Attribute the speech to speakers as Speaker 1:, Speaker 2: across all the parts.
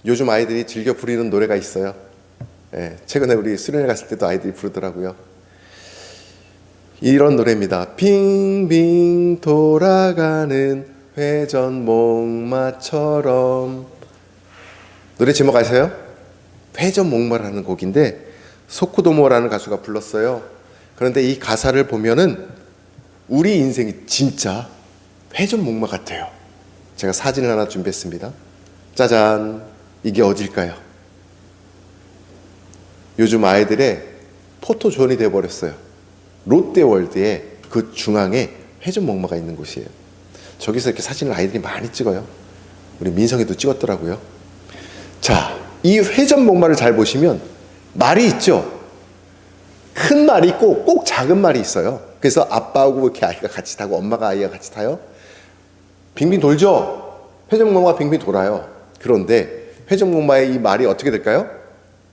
Speaker 1: 요즘 아이들이 즐겨 부르는 노래가 있어요. 예, 최근에 우리 수련회 갔을 때도 아이들이 부르더라고요. 이런 노래입니다. 빙빙 돌아가는 회전목마처럼. 노래 제목 아세요? 회전목마라는 곡인데 소코도모라는 가수가 불렀어요. 그런데 이 가사를 보면은 우리 인생이 진짜 회전목마 같아요. 제가 사진을 하나 준비했습니다. 짜잔, 이게 어딜까요? 요즘 아이들의 포토존이 되어버렸어요. 롯데월드의 그 중앙에 회전목마가 있는 곳이에요. 저기서 이렇게 사진을 아이들이 많이 찍어요. 우리 민성이도 찍었더라고요. 자, 이 회전목마를 잘 보시면 말이 있죠. 큰 말이 있고 꼭 작은 말이 있어요. 그래서 아빠하고 이렇게 아이가 같이 타고 엄마가 아이가 같이 타요. 빙빙 돌죠. 회전목마가 빙빙 돌아요. 그런데 회전목마의 이 말이 어떻게 될까요?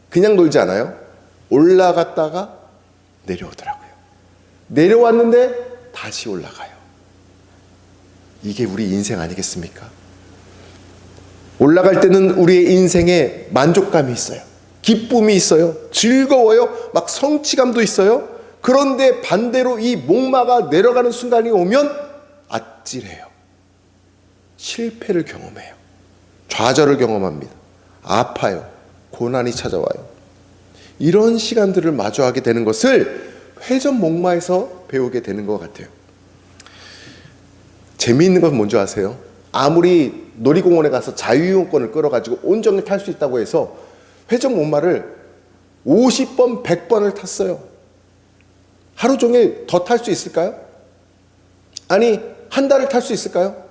Speaker 1: 그냥 돌지 않아요. 올라갔다가 내려오더라고요. 내려왔는데 다시 올라가요. 이게 우리 인생 아니겠습니까? 올라갈 때는 우리의 인생에 만족감이 있어요. 기쁨이 있어요. 즐거워요. 막 성취감도 있어요. 그런데 반대로 이 목마가 내려가는 순간이 오면 아찔해요. 실패를 경험해요. 좌절을 경험합니다. 아파요. 고난이 찾아와요. 이런 시간들을 마주하게 되는 것을 회전목마에서 배우게 되는 것 같아요. 재미있는 건 뭔지 아세요? 아무리 놀이공원에 가서 자유이용권을 끌어가지고 온종일 탈 수 있다고 해서 회전목마를 50번, 100번을 탔어요. 하루 종일 더 탈 수 있을까요? 아니, 한 달을 탈 수 있을까요?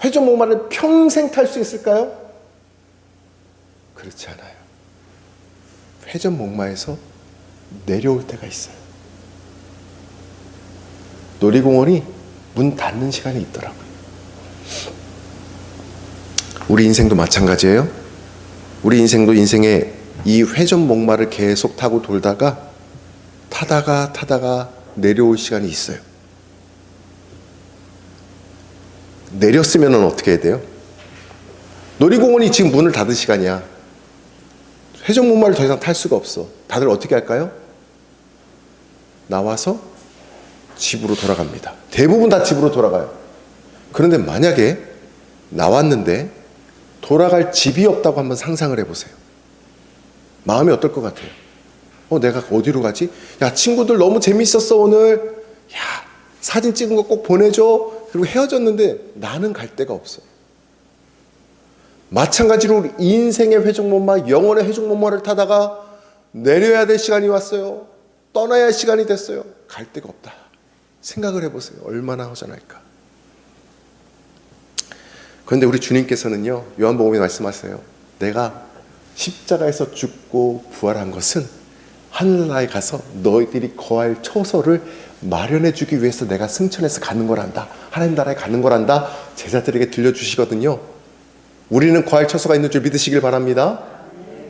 Speaker 1: 회전목마를 평생 탈 수 있을까요? 그렇지 않아요. 회전목마에서 내려올 때가 있어요. 놀이공원이 문 닫는 시간이 있더라고요. 우리 인생도 마찬가지예요. 우리 인생도 인생에 이 회전목마를 계속 타고 돌다가 타다가 내려올 시간이 있어요. 내렸으면 어떻게 해야 돼요? 놀이공원이 지금 문을 닫을 시간이야. 회전목마를 더 이상 탈 수가 없어. 다들 어떻게 할까요? 나와서 집으로 돌아갑니다. 대부분 다 집으로 돌아가요. 그런데 만약에 나왔는데 돌아갈 집이 없다고 한번 상상을 해보세요. 마음이 어떨 것 같아요? 내가 어디로 가지? 야, 친구들 너무 재밌었어 오늘. 야, 사진 찍은 거 꼭 보내줘. 그리고 헤어졌는데 나는 갈 데가 없어. 마찬가지로 인생의 회전목마, 영혼의 회전목마를 타다가 내려야 될 시간이 왔어요. 떠나야 할 시간이 됐어요. 갈 데가 없다. 생각을 해보세요. 얼마나 허전할까. 그런데 우리 주님께서는요, 요한복음에 말씀하세요. 내가 십자가에서 죽고 부활한 것은 하늘나라에 가서 너희들이 거할 처소를 마련해 주기 위해서 내가 승천해서 가는 거란다. 하나님 나라에 가는 거란다. 제자들에게 들려주시거든요. 우리는 거할 처소가 있는 줄 믿으시길 바랍니다.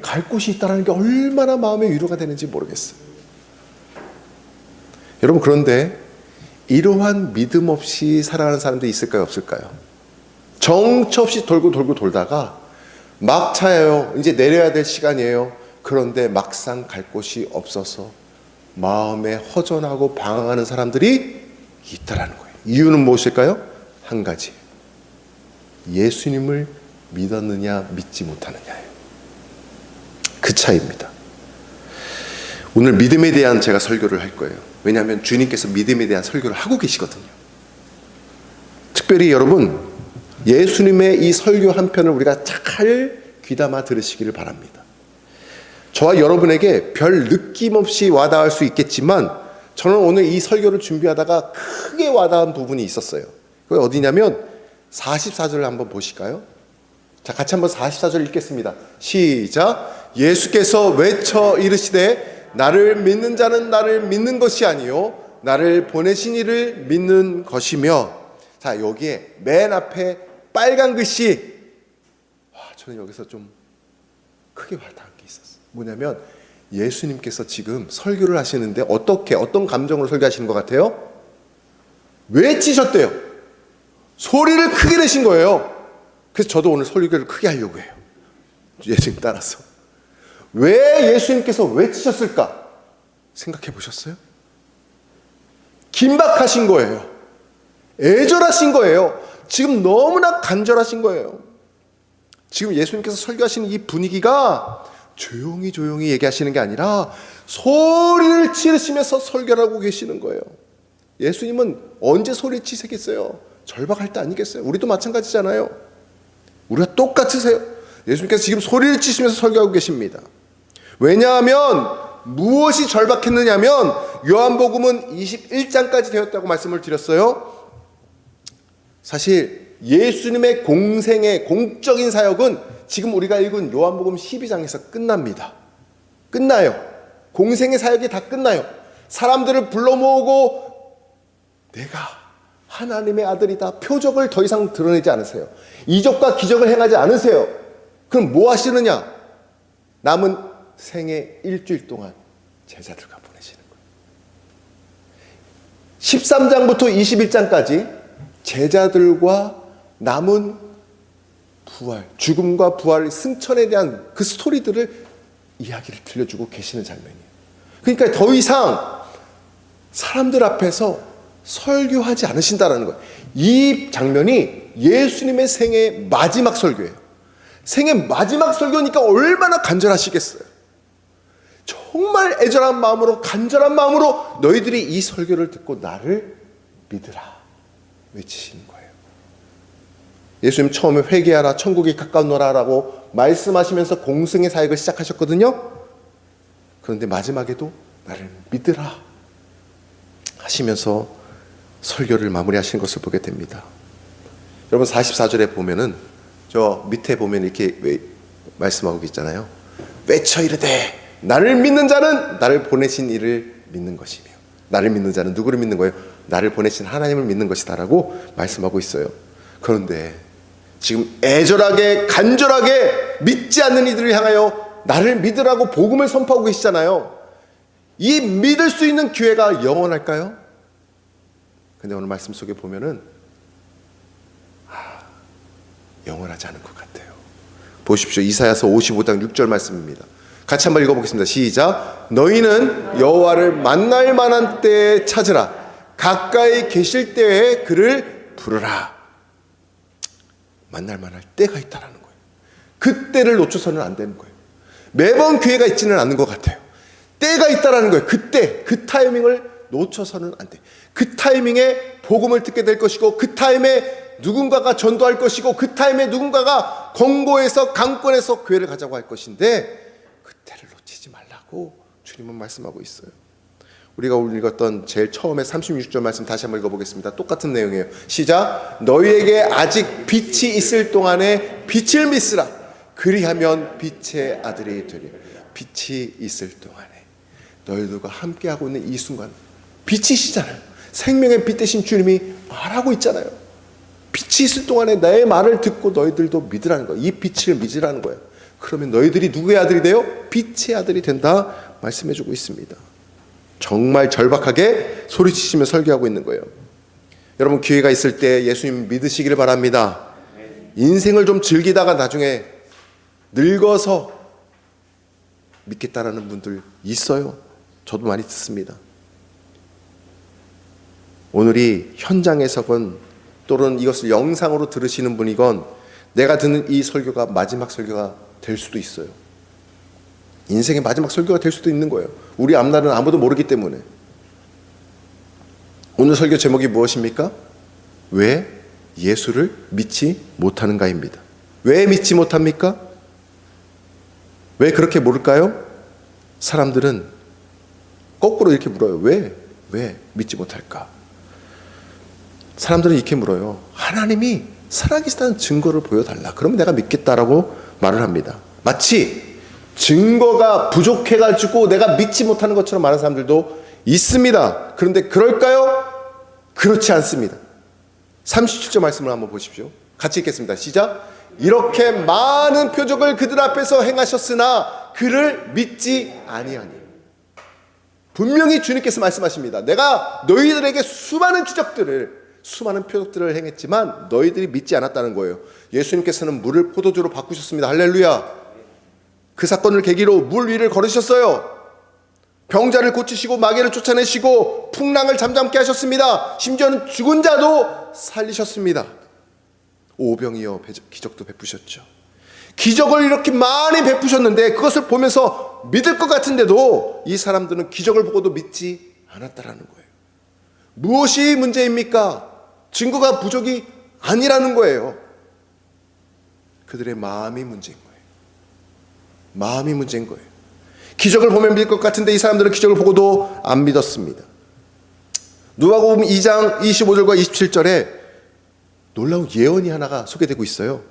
Speaker 1: 갈 곳이 있다는 게 얼마나 마음의 위로가 되는지 모르겠어요. 여러분, 그런데 이러한 믿음 없이 살아가는 사람들이 있을까요, 없을까요? 정처 없이 돌고 돌다가 막차예요. 이제 내려야 될 시간이에요. 그런데 막상 갈 곳이 없어서 마음에 허전하고 방황하는 사람들이 있다라는 거예요. 이유는 무엇일까요? 한 가지. 예수님을 믿었느냐 믿지 못하느냐예요. 그 차이입니다. 오늘 믿음에 대한 제가 설교를 할 거예요. 왜냐하면 주님께서 믿음에 대한 설교를 하고 계시거든요. 특별히 여러분, 예수님의 이 설교 한 편을 우리가 잘 귀담아 들으시기를 바랍니다. 저와 여러분에게 별 느낌 없이 와닿을 수 있겠지만 저는 오늘 이 설교를 준비하다가 크게 와닿은 부분이 있었어요. 그게 어디냐면 44절을 한번 보실까요? 자, 같이 한번 44절 읽겠습니다. 시작. 예수께서 외쳐 이르시되 나를 믿는 자는 나를 믿는 것이 아니요 나를 보내신 이를 믿는 것이며. 자, 여기에 맨 앞에 빨간 글씨, 저는 여기서 좀 크게 와닿은 게 있었어요. 뭐냐면 예수님께서 지금 설교를 하시는데 어떤 감정으로 설교하시는 것 같아요? 외치셨대요. 소리를 크게 내신 거예요. 그래서 저도 오늘 설교를 크게 하려고 해요. 예수님 따라서. 왜 예수님께서 외치셨을까? 생각해 보셨어요? 긴박하신 거예요. 애절하신 거예요. 지금 너무나 간절하신 거예요. 지금 예수님께서 설교하시는 이 분위기가 조용히 얘기하시는 게 아니라 소리를 지르시면서 설교를 하고 계시는 거예요. 예수님은 언제 소리 치시겠어요? 절박할 때 아니겠어요? 우리도 마찬가지잖아요. 우리가 똑같으세요. 예수님께서 지금 소리를 치시면서 설교하고 계십니다. 왜냐하면 무엇이 절박했느냐면 요한복음은 21장까지 되었다고 말씀을 드렸어요. 사실 예수님의 공생의 공적인 사역은 지금 우리가 읽은 요한복음 12장에서 끝납니다. 끝나요. 공생의 사역이 다 끝나요. 사람들을 불러 모으고 내가 하나님의 아들이다 표적을 더 이상 드러내지 않으세요. 이적과 기적을 행하지 않으세요. 그럼 뭐 하시느냐? 남은 생애 일주일 동안 제자들과 보내시는 거예요. 13장부터 21장까지 제자들과 남은 부활, 죽음과 부활, 승천에 대한 그 스토리들을 이야기를 들려주고 계시는 장면이에요. 그러니까 더 이상 사람들 앞에서 설교하지 않으신다는 거예요. 이 장면이 예수님의 생애 마지막 설교예요. 생애 마지막 설교니까 얼마나 간절하시겠어요. 정말 애절한 마음으로, 간절한 마음으로 너희들이 이 설교를 듣고 나를 믿으라 외치시는 거예요. 예수님 처음에 회개하라, 천국이 가까우노라 라고 말씀하시면서 공생의 사역을 시작하셨거든요. 그런데 마지막에도 나를 믿으라 하시면서 설교를 마무리하시는 것을 보게 됩니다. 여러분 44절에 보면은 저 밑에 보면 이렇게 말씀하고 있잖아요. 외쳐 이르되 나를 믿는 자는 나를 보내신 이를 믿는 것이며, 나를 믿는 자는 누구를 믿는 거예요? 나를 보내신 하나님을 믿는 것이다 라고 말씀하고 있어요. 그런데 지금 애절하게 간절하게 믿지 않는 이들을 향하여 나를 믿으라고 복음을 선포하고 계시잖아요. 이 믿을 수 있는 기회가 영원할까요? 근데 오늘 말씀 속에 보면은 영원하지 않은 것 같아요. 보십시오. 이사야서 55장 6절 말씀입니다. 같이 한번 읽어보겠습니다. 시작. 너희는 여호와를 만날 만한 때에 찾으라. 가까이 계실 때에 그를 부르라. 만날 만할 때가 있다라는 거예요. 그 때를 놓쳐서는 안 되는 거예요. 매번 기회가 있지는 않는 것 같아요. 때가 있다라는 거예요. 그때, 그 타이밍을 놓쳐서는 안 돼. 그 타이밍에 복음을 듣게 될 것이고, 그 타임에 누군가가 전도할 것이고, 그 타임에 누군가가 권고에서 강권에서 교회를 가자고 할 것인데 그때를 놓치지 말라고 주님은 말씀하고 있어요. 우리가 오늘 읽었던 제일 처음에 36절 말씀 다시 한번 읽어보겠습니다. 똑같은 내용이에요. 시작. 너희에게 아직 빛이 있을 동안에 빛을 믿으라. 그리하면 빛의 아들이 되리라. 빛이 있을 동안에 너희들과 함께하고 있는 이 순간, 빛이시잖아요. 생명의 빛 되신 주님이 말하고 있잖아요. 빛이 있을 동안에 나의 말을 듣고 너희들도 믿으라는 거예요. 이 빛을 믿으라는 거예요. 그러면 너희들이 누구의 아들이 돼요? 빛의 아들이 된다 말씀해주고 있습니다. 정말 절박하게 소리치시며 설교하고 있는 거예요. 여러분 기회가 있을 때 예수님 믿으시기를 바랍니다. 인생을 좀 즐기다가 나중에 늙어서 믿겠다라는 분들 있어요. 저도 많이 듣습니다. 오늘이 현장에서건 또는 이것을 영상으로 들으시는 분이건 내가 듣는 이 설교가 마지막 설교가 될 수도 있어요. 인생의 마지막 설교가 될 수도 있는 거예요. 우리 앞날은 아무도 모르기 때문에. 오늘 설교 제목이 무엇입니까? 왜 예수를 믿지 못하는가입니다. 왜 믿지 못합니까? 왜 그렇게 모를까요? 사람들은 거꾸로 이렇게 물어요. 왜 믿지 못할까? 사람들은 이렇게 물어요. 하나님이 살아계시다는 증거를 보여달라. 그러면 내가 믿겠다라고 말을 합니다. 마치 증거가 부족해가지고 내가 믿지 못하는 것처럼 말하는 사람들도 있습니다. 그런데 그럴까요? 그렇지 않습니다. 37절 말씀을 한번 보십시오. 같이 읽겠습니다. 시작. 이렇게 많은 표적을 그들 앞에서 행하셨으나 그를 믿지 아니하니. 분명히 주님께서 말씀하십니다. 내가 너희들에게 수많은 기적들을, 수많은 표적들을 행했지만 너희들이 믿지 않았다는 거예요. 예수님께서는 물을 포도주로 바꾸셨습니다. 할렐루야. 그 사건을 계기로 물 위를 걸으셨어요. 병자를 고치시고 마귀를 쫓아내시고 풍랑을 잠잠케 하셨습니다. 심지어는 죽은 자도 살리셨습니다. 오병이어 기적도 베푸셨죠. 기적을 이렇게 많이 베푸셨는데 그것을 보면서 믿을 것 같은데도 이 사람들은 기적을 보고도 믿지 않았다라는 거예요. 무엇이 문제입니까? 증거가 부족이 아니라는 거예요. 그들의 마음이 문제인 거예요. 마음이 문제인 거예요. 기적을 보면 믿을 것 같은데 이 사람들은 기적을 보고도 안 믿었습니다. 누가복음 2장 25절과 27절에 놀라운 예언이 하나가 소개되고 있어요.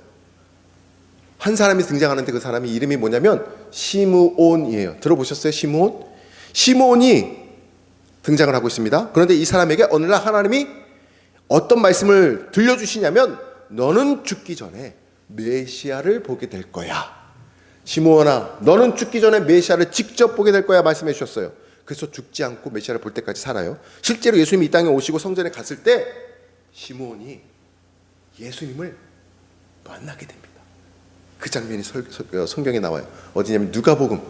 Speaker 1: 한 사람이 등장하는데 그 사람이 이름이 뭐냐면 시므온이에요. 들어보셨어요? 시므온? 시므온이 등장을 하고 있습니다. 그런데 이 사람에게 어느 날 하나님이 어떤 말씀을 들려주시냐면 너는 죽기 전에 메시아를 보게 될 거야. 시므온아, 너는 죽기 전에 메시아를 직접 보게 될 거야 말씀해 주셨어요. 그래서 죽지 않고 메시아를 볼 때까지 살아요. 실제로 예수님이 이 땅에 오시고 성전에 갔을 때 시므온이 예수님을 만나게 됩니다. 그 장면이 성경에 나와요. 어디냐면 누가복음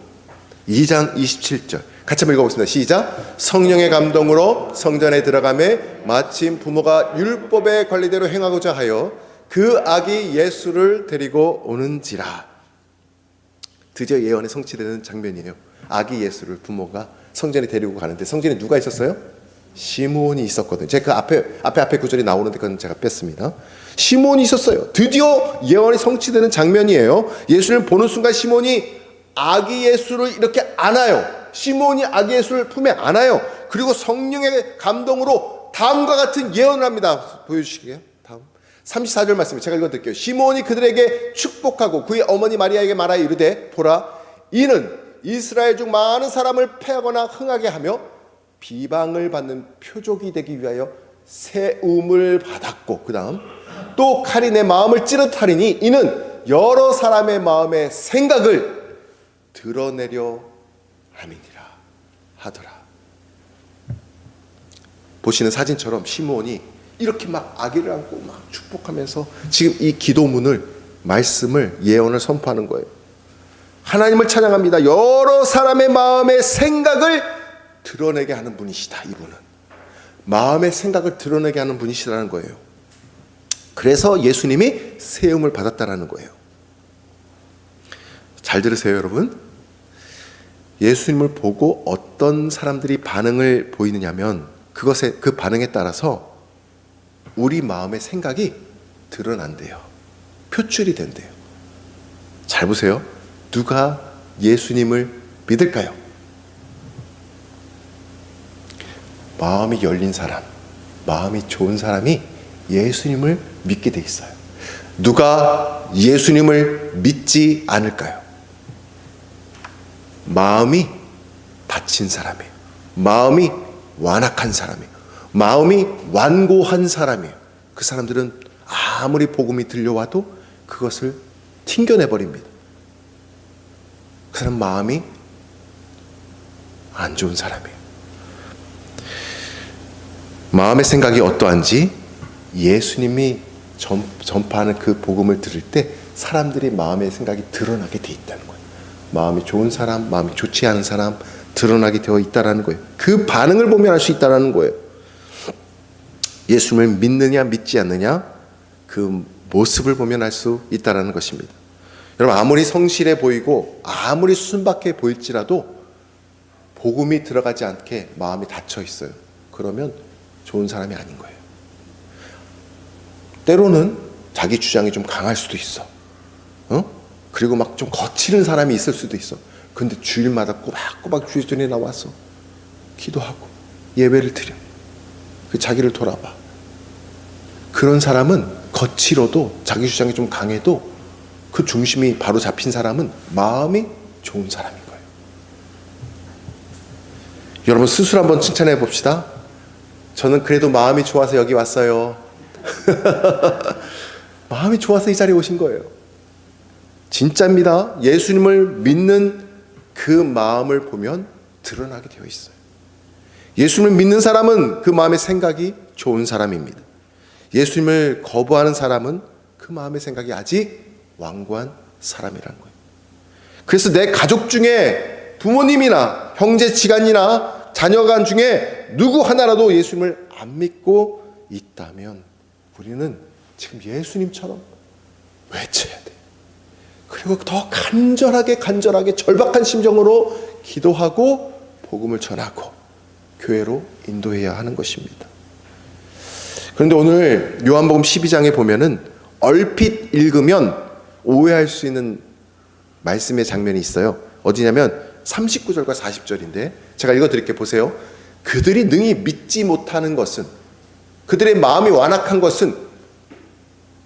Speaker 1: 2장 27절. 같이 한번 읽어보겠습니다. 시작. 성령의 감동으로 성전에 들어가매 마침 부모가 율법의 관리대로 행하고자 하여 그 아기 예수를 데리고 오는지라. 드디어 예언의 성취되는 장면이에요. 아기 예수를 부모가 성전에 데리고 가는데 성전에 누가 있었어요? 시므온이 있었거든요. 제가 그 앞에 구절이 나오는데 그건 제가 뺐습니다. 시므온이 있었어요. 드디어 예언이 성취되는 장면이에요. 예수를 보는 순간 시므온이 아기 예수를 이렇게 안아요. 시므온이 아기 예수를 품에 안아요. 그리고 성령의 감동으로 다음과 같은 예언을 합니다. 보여주시게요. 다음 34절 말씀 제가 읽어드릴게요. 시므온이 그들에게 축복하고 그의 어머니 마리아에게 말하여 이르되 보라 이는 이스라엘 중 많은 사람을 패하거나 흥하게 하며 비방을 받는 표적이 되기 위하여 세움을 받았고 그 다음 또 칼이 내 마음을 찌릿하리니 이는 여러 사람의 마음의 생각을 드러내려 함이니라 하더라. 보시는 사진처럼 시므온이 이렇게 막 아기를 안고 막 축복하면서 지금 이 기도문을 말씀을 예언을 선포하는 거예요. 하나님을 찬양합니다. 여러 사람의 마음의 생각을 드러내게 하는 분이시다. 이분은 마음의 생각을 드러내게 하는 분이시라는 거예요. 그래서 예수님이 세움을 받았다라는 거예요. 잘 들으세요, 여러분. 예수님을 보고 어떤 사람들이 반응을 보이느냐면 그 반응에 따라서 우리 마음의 생각이 드러난대요. 표출이 된대요. 잘 보세요. 누가 예수님을 믿을까요? 마음이 열린 사람, 마음이 좋은 사람이 예수님을 믿게 돼 있어요. 누가 예수님을 믿지 않을까요? 마음이 다친 사람이에요. 마음이 완악한 사람이에요. 마음이 완고한 사람이에요. 그 사람들은 아무리 복음이 들려와도 그것을 튕겨내버립니다. 그 사람 마음이 안 좋은 사람이에요. 마음의 생각이 어떠한지 예수님이 전파하는 그 복음을 들을 때 사람들이 마음의 생각이 드러나게 돼 있다는 거예요. 마음이 좋은 사람, 마음이 좋지 않은 사람 드러나게 되어 있다는 거예요. 그 반응을 보면 알 수 있다는 거예요. 예수님을 믿느냐 믿지 않느냐 그 모습을 보면 알 수 있다는 것입니다. 여러분 아무리 성실해 보이고 아무리 순박해 보일지라도 복음이 들어가지 않게 마음이 닫혀 있어요. 그러면 좋은 사람이 아닌 거예요. 때로는 자기 주장이 좀 강할 수도 있어. 그리고 막 좀 거칠은 사람이 있을 수도 있어. 근데 주일마다 꼬박꼬박 주일전에 나와서 기도하고 예배를 드려. 그 자기를 돌아봐. 그런 사람은 거칠어도 자기 주장이 좀 강해도 그 중심이 바로 잡힌 사람은 마음이 좋은 사람인 거예요. 여러분 스스로 한번 칭찬해 봅시다. 저는 그래도 마음이 좋아서 여기 왔어요. 마음이 좋아서 이 자리에 오신 거예요. 진짜입니다. 예수님을 믿는 그 마음을 보면 드러나게 되어 있어요. 예수님을 믿는 사람은 그 마음의 생각이 좋은 사람입니다. 예수님을 거부하는 사람은 그 마음의 생각이 아직 완고한 사람이라는 거예요. 그래서 내 가족 중에 부모님이나 형제지간이나 자녀간 중에 누구 하나라도 예수님을 안 믿고 있다면 우리는 지금 예수님처럼 외쳐야 돼. 그리고 더 간절하게 절박한 심정으로 기도하고 복음을 전하고 교회로 인도해야 하는 것입니다. 그런데 오늘 요한복음 12장에 보면은 얼핏 읽으면 오해할 수 있는 말씀의 장면이 있어요. 어디냐면 39절과 40절인데 제가 읽어드릴게요. 보세요. 그들이 능히 믿지 못하는 것은, 그들의 마음이 완악한 것은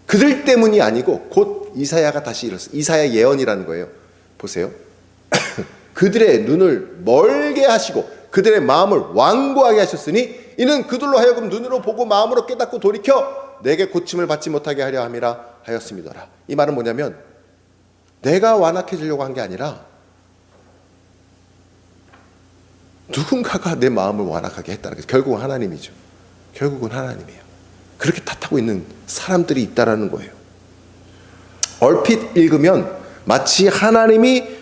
Speaker 1: 그들 때문이 아니고 곧 이사야가 다시 이뤘어요. 이사야 예언이라는 거예요. 보세요. 그들의 눈을 멀게 하시고 그들의 마음을 완고하게 하셨으니 이는 그들로 하여금 눈으로 보고 마음으로 깨닫고 돌이켜 내게 고침을 받지 못하게 하려 함이라 하였음이더라. 이 말은 뭐냐면 내가 완악해지려고 한 게 아니라 누군가가 내 마음을 완악하게 했다는 거죠. 결국은 하나님이죠. 결국은 하나님이에요. 그렇게 탓하고 있는 사람들이 있다라는 거예요. 얼핏 읽으면 마치 하나님이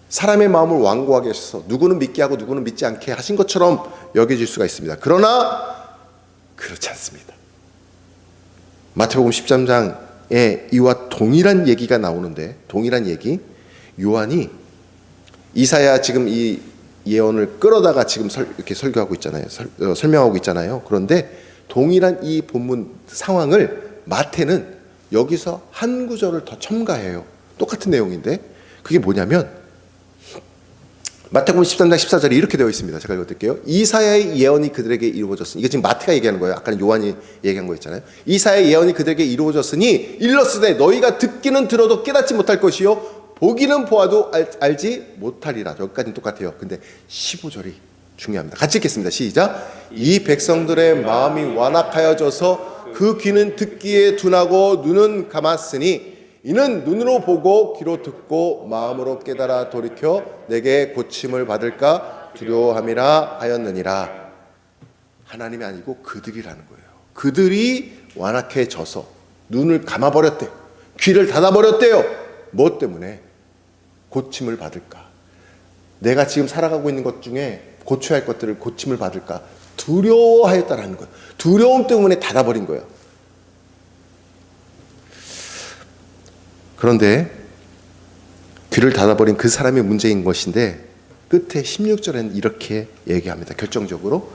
Speaker 1: 사람의 마음을 완고하게 하셔서 누구는 믿게 하고 누구는 믿지 않게 하신 것처럼 여겨질 수가 있습니다. 그러나 그렇지 않습니다. 마태복음 13장에 이와 동일한 얘기가 나오는데, 동일한 얘기, 요한이 이사야 지금 이 예언을 끌어다가 지금 이렇게 설교하고 있잖아요. 설명하고 있잖아요. 그런데 동일한 이 본문 상황을 마태는 여기서 한 구절을 더 첨가해요. 똑같은 내용인데 그게 뭐냐면 마태복음 13장 14절에 이렇게 되어 있습니다. 제가 읽어드릴게요. 이사야의 예언이 그들에게 이루어졌으니, 이게 지금 마태가 얘기하는 거예요. 아까는 요한이 얘기한 거 있잖아요. 이사야의 예언이 그들에게 이루어졌으니 일렀으되 너희가 듣기는 들어도 깨닫지 못할 것이요 보기는 보아도 알지 못하리라. 여기까지는 똑같아요. 근데 15절이 중요합니다. 같이 읽겠습니다. 시작. 이 백성들의 마음이 완악하여져서 그 귀는 듣기에 둔하고 눈은 감았으니 이는 눈으로 보고 귀로 듣고 마음으로 깨달아 돌이켜 내게 고침을 받을까 두려워함이라 하였느니라. 하나님이 아니고 그들이라는 거예요. 그들이 완악해져서 눈을 감아버렸대요. 귀를 닫아버렸대요. 뭐 때문에? 고침을 받을까? 내가 지금 살아가고 있는 것 중에 고쳐야 할 것들을 고침을 받을까? 두려워하였다라는 거예요. 두려움 때문에 닫아버린 거예요. 그런데 귀를 닫아버린 그 사람의 문제인 것인데 끝에 16절에는 이렇게 얘기합니다. 결정적으로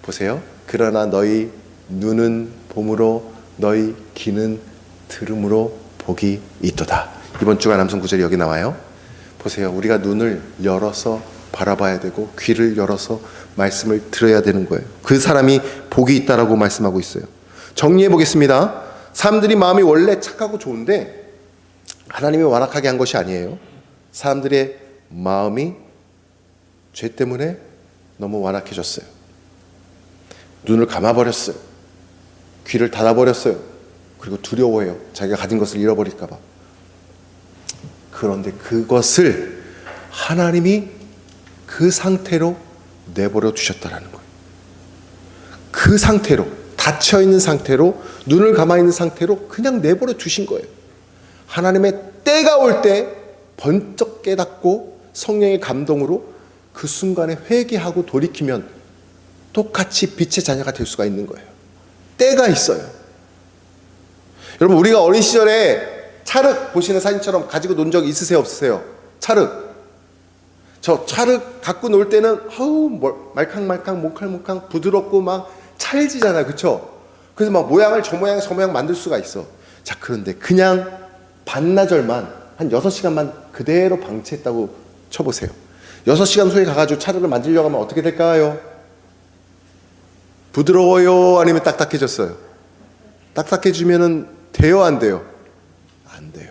Speaker 1: 보세요. 그러나 너희 눈은 봄으로 너희 귀는 들음으로 복이 있도다. 이번 주간 남성 구절이 여기 나와요. 보세요. 우리가 눈을 열어서 바라봐야 되고 귀를 열어서 말씀을 들어야 되는 거예요. 그 사람이 복이 있다라고 말씀하고 있어요. 정리해 보겠습니다. 사람들이 마음이 원래 착하고 좋은데 하나님이 완악하게 한 것이 아니에요. 사람들의 마음이 죄 때문에 너무 완악해졌어요. 눈을 감아버렸어요. 귀를 닫아버렸어요. 그리고 두려워해요. 자기가 가진 것을 잃어버릴까 봐. 그런데 그것을 하나님이 그 상태로 내버려 두셨다라는 거예요. 그 상태로, 닫혀있는 상태로, 눈을 감아있는 상태로 그냥 내버려 두신 거예요. 하나님의 때가 올 때 번쩍 깨닫고 성령의 감동으로 그 순간에 회개하고 돌이키면 똑같이 빛의 자녀가 될 수가 있는 거예요. 때가 있어요. 여러분, 우리가 어린 시절에 찰흙 보시는 사진처럼 가지고 논 적 있으세요, 없으세요? 찰흙. 저 찰흙 갖고 놀 때는 말캉말캉 몽캉몽캉 부드럽고 막 찰지잖아요. 그렇죠? 그래서 막 모양을 저 모양 저 모양 만들 수가 있어. 자, 그런데 그냥 반나절만 한 6시간만 그대로 방치했다고 쳐보세요. 6시간 후에 가가지고 찰흙을 만들려고 하면 어떻게 될까요? 부드러워요? 아니면 딱딱해졌어요? 딱딱해지면은 돼요, 안 돼요? 안 돼요.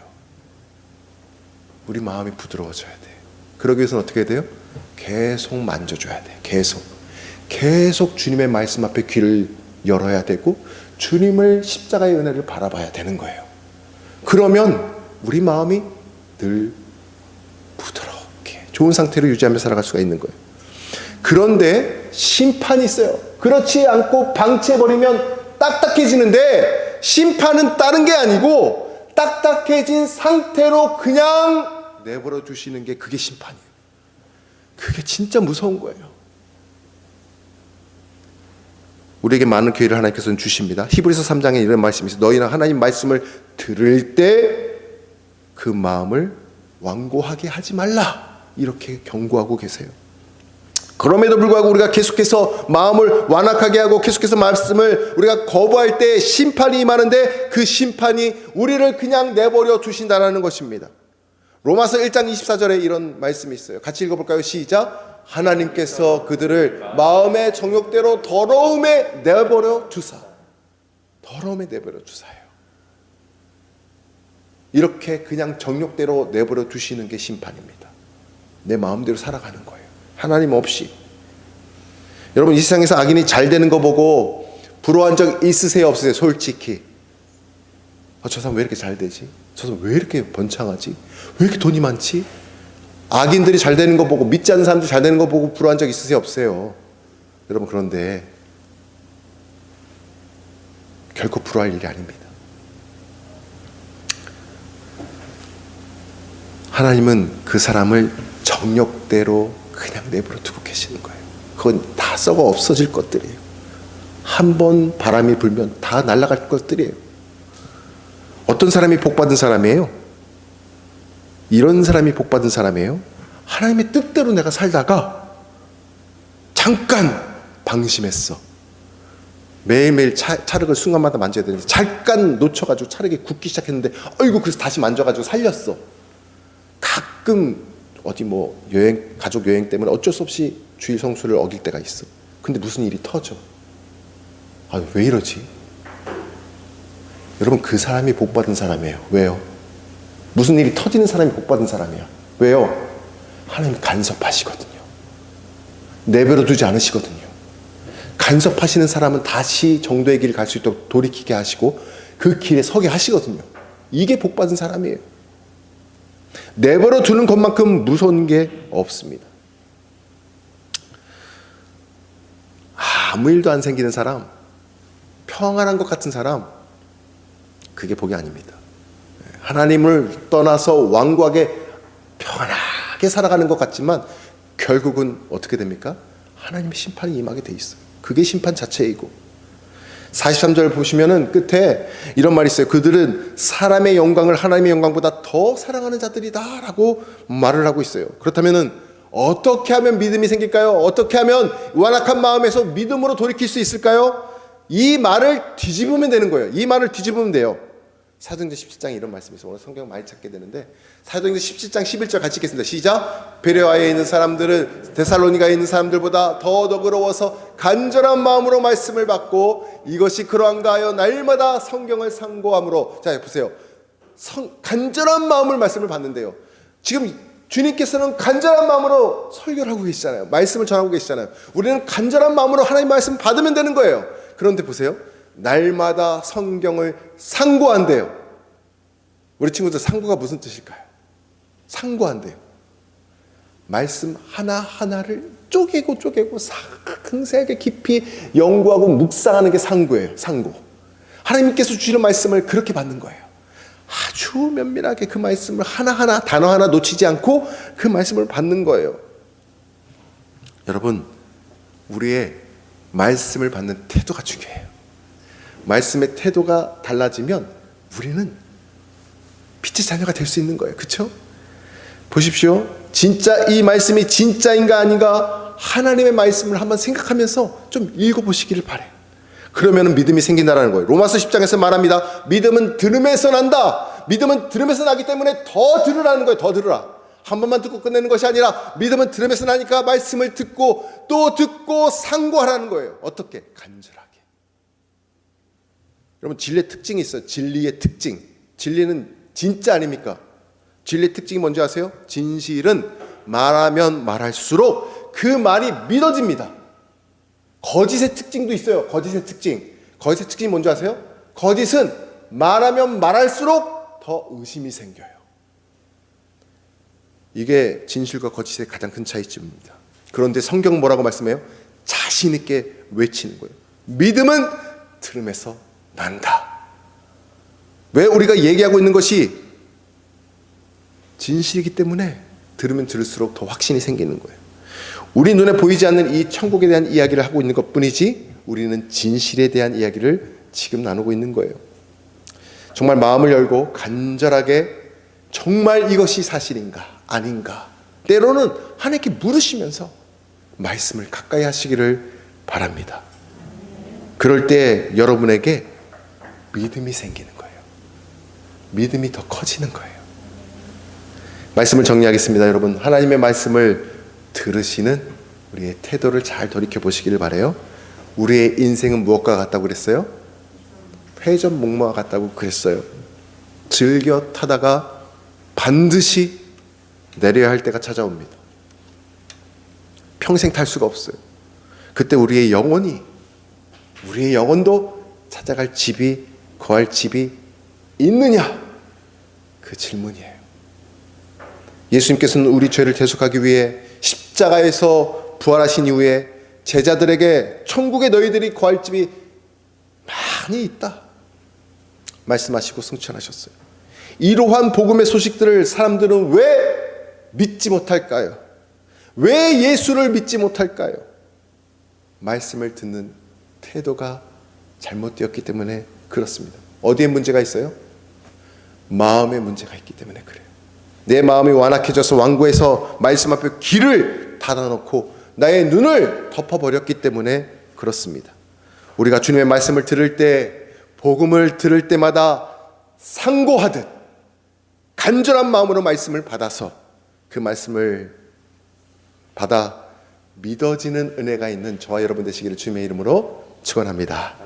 Speaker 1: 우리 마음이 부드러워져야 돼. 그러기 위해서는 어떻게 해야 돼요? 계속 만져줘야 돼. 계속 주님의 말씀 앞에 귀를 열어야 되고 주님을 십자가의 은혜를 바라봐야 되는 거예요. 그러면 우리 마음이 늘 부드럽게 좋은 상태로 유지하며 살아갈 수가 있는 거예요. 그런데 심판이 있어요. 그렇지 않고 방치해버리면 딱딱해지는데 심판은 다른 게 아니고 딱딱해진 상태로 그냥 내버려 두시는 게 그게 심판이에요. 그게 진짜 무서운 거예요. 우리에게 많은 기회를 하나님께서는 주십니다. 히브리서 3장에 이런 말씀이 있어요. 너희는 하나님 말씀을 들을 때 그 마음을 완고하게 하지 말라, 이렇게 경고하고 계세요. 그럼에도 불구하고 우리가 계속해서 마음을 완악하게 하고 계속해서 말씀을 우리가 거부할 때 심판이 임하는데, 그 심판이 우리를 그냥 내버려 두신다는 것입니다. 로마서 1장 24절에 이런 말씀이 있어요. 같이 읽어볼까요? 시작. 하나님께서 그들을 마음의 정욕대로 더러움에 내버려 두사. 더러움에 내버려 두사요. 이렇게 그냥 정욕대로 내버려 두시는 게 심판입니다. 내 마음대로 살아가는 거예요. 하나님 없이. 여러분, 이 세상에서 악인이 잘 되는 거 보고 부러워한 적 있으세요, 없으세요? 솔직히. 저 사람 왜 이렇게 잘 되지? 저 사람 왜 이렇게 번창하지? 왜 이렇게 돈이 많지? 악인들이 잘 되는 거 보고, 믿지 않는 사람들이 잘 되는 거 보고 부러워한 적 있으세요, 없으세요? 여러분, 그런데 결코 부러워할 일이 아닙니다. 하나님은 그 사람을 정욕대로 그냥 내버려 두고 계시는 거예요. 그건 다 썩어 없어질 것들이에요. 한 번 바람이 불면 다 날아갈 것들이에요. 어떤 사람이 복받은 사람이에요? 이런 사람이 복받은 사람이에요. 하나님의 뜻대로 내가 살다가 잠깐 방심했어. 매일매일 찰흙을 순간마다 만져야 되는데 잠깐 놓쳐가지고 찰흙이 굳기 시작했는데, 어이구, 그래서 다시 만져가지고 살렸어. 가끔 어디 여행, 가족 여행 때문에 어쩔 수 없이 주일 성수를 어길 때가 있어. 근데 무슨 일이 터져. 왜 이러지? 여러분, 그 사람이 복받은 사람이에요. 왜요? 무슨 일이 터지는 사람이 복받은 사람이야. 왜요? 하나님 간섭하시거든요. 내버려 두지 않으시거든요. 간섭하시는 사람은 다시 정도의 길을 갈 수 있도록 돌이키게 하시고 그 길에 서게 하시거든요. 이게 복받은 사람이에요. 내버려 두는 것만큼 무서운 게 없습니다. 아무 일도 안 생기는 사람, 평안한 것 같은 사람, 그게 복이 아닙니다. 하나님을 떠나서 완고하게 평안하게 살아가는 것 같지만 결국은 어떻게 됩니까? 하나님의 심판이 임하게 돼 있어요. 그게 심판 자체이고, 43절 보시면은 끝에 이런 말이 있어요. 그들은 사람의 영광을 하나님의 영광보다 더 사랑하는 자들이다 라고 말을 하고 있어요. 그렇다면은 어떻게 하면 믿음이 생길까요? 어떻게 하면 완악한 마음에서 믿음으로 돌이킬 수 있을까요? 이 말을 뒤집으면 되는 거예요. 이 말을 뒤집으면 돼요. 사도행전 17장에 이런 말씀이 있어요. 오늘 성경 많이 찾게 되는데, 사도행전 17장 11절 같이 읽겠습니다. 시작. 베레아에 있는 사람들은 데살로니가에 있는 사람들보다 더 너그러워서 간절한 마음으로 말씀을 받고 이것이 그러한가 하여 날마다 성경을 상고함으로. 자, 보세요. 간절한 마음을 말씀을 받는데요. 지금 주님께서는 간절한 마음으로 설교를 하고 계시잖아요. 말씀을 전하고 계시잖아요. 우리는 간절한 마음으로 하나님 말씀 받으면 되는 거예요. 그런데 보세요. 날마다 성경을 상고한대요. 우리 친구들, 상고가 무슨 뜻일까요? 상고한대요. 말씀 하나하나를 쪼개고 상세하게 깊이 연구하고 묵상하는 게 상고예요. 상고. 하나님께서 주시는 말씀을 그렇게 받는 거예요. 아주 면밀하게 그 말씀을 하나하나, 단어 하나 놓치지 않고 그 말씀을 받는 거예요. 여러분, 우리의 말씀을 받는 태도가 중요해요. 말씀의 태도가 달라지면 우리는 빛의 자녀가 될 수 있는 거예요. 그렇죠? 보십시오. 진짜 이 말씀이 진짜인가 아닌가 하나님의 말씀을 한번 생각하면서 좀 읽어보시기를 바라요. 그러면 믿음이 생긴다는 거예요. 로마서 10장에서 말합니다. 믿음은 들음에서 난다. 믿음은 들음에서 나기 때문에 더 들으라는 거예요. 더 들으라. 한 번만 듣고 끝내는 것이 아니라 믿음은 들음에서 나니까 말씀을 듣고 또 듣고 상고하라는 거예요. 어떻게? 간절하게. 여러분, 진리의 특징이 있어요. 진리의 특징. 진리는 진짜 아닙니까? 진리의 특징이 뭔지 아세요? 진실은 말하면 말할수록 그 말이 믿어집니다. 거짓의 특징도 있어요. 거짓의 특징. 거짓의 특징이 뭔지 아세요? 거짓은 말하면 말할수록 더 의심이 생겨요. 이게 진실과 거짓의 가장 큰 차이점입니다. 그런데 성경은 뭐라고 말씀해요? 자신 있게 외치는 거예요. 믿음은 들음에서 난다. 왜 우리가 얘기하고 있는 것이 진실이기 때문에 들으면 들을수록 더 확신이 생기는 거예요. 우리 눈에 보이지 않는 이 천국에 대한 이야기를 하고 있는 것뿐이지 우리는 진실에 대한 이야기를 지금 나누고 있는 거예요. 정말 마음을 열고 간절하게 정말 이것이 사실인가 아닌가 때로는 하나님께 물으시면서 말씀을 가까이 하시기를 바랍니다. 그럴 때 여러분에게 믿음이 생기는 거예요. 믿음이 더 커지는 거예요. 말씀을 정리하겠습니다. 여러분, 하나님의 말씀을 들으시는 우리의 태도를 잘 돌이켜보시기를 바라요. 우리의 인생은 무엇과 같다고 그랬어요? 회전 목마와 같다고 그랬어요. 즐겨 타다가 반드시 내려야 할 때가 찾아옵니다. 평생 탈 수가 없어요. 그때 우리의 영혼도 찾아갈 집이, 거할 집이 있느냐? 그 질문이에요. 예수님께서는 우리 죄를 대속하기 위해 십자가에서 부활하신 이후에 제자들에게 천국에 너희들이 거할 집이 많이 있다 말씀하시고 승천하셨어요. 이러한 복음의 소식들을 사람들은 왜 믿지 못할까요? 왜 예수를 믿지 못할까요? 말씀을 듣는 태도가 잘못되었기 때문에 그렇습니다. 어디에 문제가 있어요? 마음에 문제가 있기 때문에 그래요. 내 마음이 완악해져서 완고해서 말씀 앞에 귀를 닫아놓고 나의 눈을 덮어버렸기 때문에 그렇습니다. 우리가 주님의 말씀을 들을 때, 복음을 들을 때마다 상고하듯 간절한 마음으로 말씀을 받아서 그 말씀을 받아 믿어지는 은혜가 있는 저와 여러분 되시기를 주님의 이름으로 축원합니다.